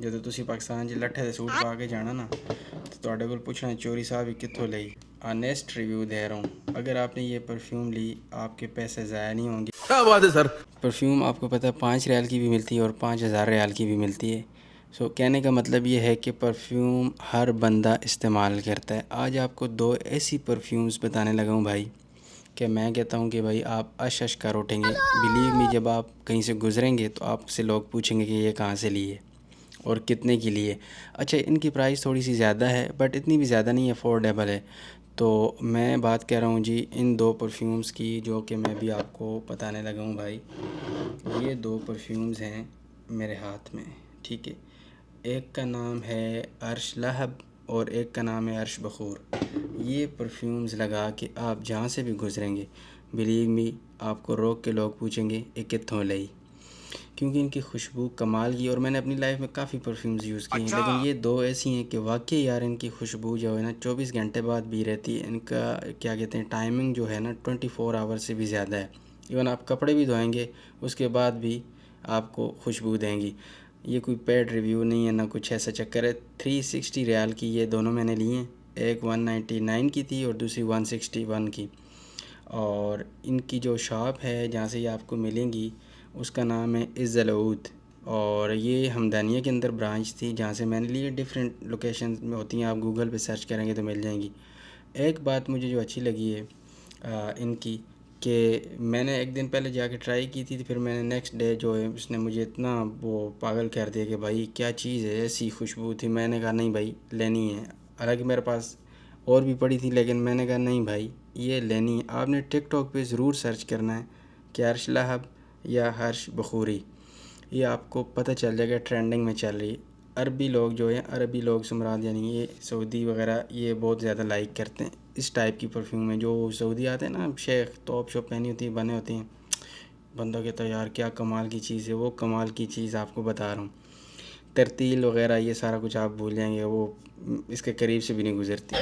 ਜਦੋਂ ਤੁਸੀਂ ਪਾਕਿਸਤਾਨ 'ਚ ਲੱਠੇ ਦੇ ਸੂਟ ਪਾ ਕੇ ਜਾਣਾ ਨਾ تو ਤੁਹਾਡੇ ਕੋਲ ਪੁੱਛਣਾ ਚੋਰੀ صاحب کتوں لئی آنیسٹ ریویو دے رہا ہوں اگر آپ نے یہ پرفیوم لی آپ کے پیسے ضائع نہیں ہوں گے. کیا بات ہے سر. پرفیوم آپ کو پتہ ہے 5 ریال کی بھی ملتی ہے اور 5000 ریال کی بھی ملتی ہے. کہنے کا مطلب یہ ہے کہ پرفیوم ہر بندہ استعمال کرتا ہے. آج آپ کو 2 ایسی پرفیومز بتانے لگا ہوں بھائی کہ میں کہتا ہوں کہ بھائی آپ اش کر اٹھیں گے. بلیو می جب آپ کہیں سے گزریں گے تو آپ سے لوگ پوچھیں گے کہ یہ کہاں سے لی ہے اور کتنے کی لیے. اچھا ان کی پرائس تھوڑی سی زیادہ ہے بٹ اتنی بھی زیادہ نہیں ہے, افورڈیبل ہے. تو میں بات کہہ رہا ہوں جی ان 2 پرفیومز کی جو کہ میں بھی آپ کو بتانے لگا ہوں بھائی. یہ 2 پرفیومز ہیں میرے ہاتھ میں, ٹھیک ہے. ایک کا نام ہے عرش لہب اور ایک کا نام ہے عرش بخور. یہ پرفیومز لگا کے آپ جہاں سے بھی گزریں گے بلیو می آپ کو روک کے لوگ پوچھیں گے یہ کتوں لئی, کیونکہ ان کی خوشبو کمال کی. اور میں نے اپنی لائف میں کافی پرفیومز یوز کی ہیں لیکن یہ 2 ایسی ہیں کہ واقعی یار ان کی خوشبو جو ہے نا 24 گھنٹے بعد بھی رہتی ہے. ان کا کیا کہتے ہیں ٹائمنگ جو ہے نا 24 آور سے بھی زیادہ ہے. ایون آپ کپڑے بھی دھوئیں گے اس کے بعد بھی آپ کو خوشبو دیں گی. یہ کوئی پیڈ ریویو نہیں ہے نہ کچھ ایسا چکر ہے. 360 ریال کی یہ دونوں میں نے لی ہیں, ایک 199 کی تھی اور دوسری 161 کی. اور ان کی جو شاپ ہے جہاں سے یہ آپ کو ملیں گی اس کا نام ہے عز العود, اور یہ ہمدانیہ کے اندر برانچ تھی جہاں سے میں نے لی. ڈیفرنٹ لوکیشن میں ہوتی ہیں, آپ گوگل پہ سرچ کریں گے تو مل جائیں گی. ایک بات مجھے جو اچھی لگی ہے ان کی کہ میں نے ایک دن پہلے جا کے ٹرائی کی تھی, تو پھر میں نے نیکسٹ ڈے جو ہے اس نے مجھے اتنا وہ پاگل کر دیا کہ بھائی کیا چیز ہے, ایسی خوشبو تھی. میں نے کہا نہیں بھائی لینی ہے. حالانکہ میرے پاس اور بھی پڑی تھی لیکن میں نے کہا نہیں بھائی یہ لینی ہے. آپ نے ٹک ٹاک پہ ضرور سرچ کرنا ہے کہ عرش لہب یا عرش بخوری, یہ آپ کو پتہ چل جائے گا ٹرینڈنگ میں چل رہی ہے. عربی لوگ جو ہیں, عربی لوگ سمراد یعنی یہ سعودی وغیرہ, یہ بہت زیادہ لائک کرتے ہیں اس ٹائپ کی پرفیوم میں. جو سعودی آتے ہیں نا شیخ, توپ شوپ پہنی ہوتی ہیں, بنے ہوتے ہیں, بندہ کہتا ہے یار کیا کمال کی چیز ہے. وہ کمال کی چیز آپ کو بتا رہا ہوں. ترتیل وغیرہ یہ سارا کچھ آپ بھول جائیں گے, وہ اس کے قریب سے بھی نہیں گزرتی.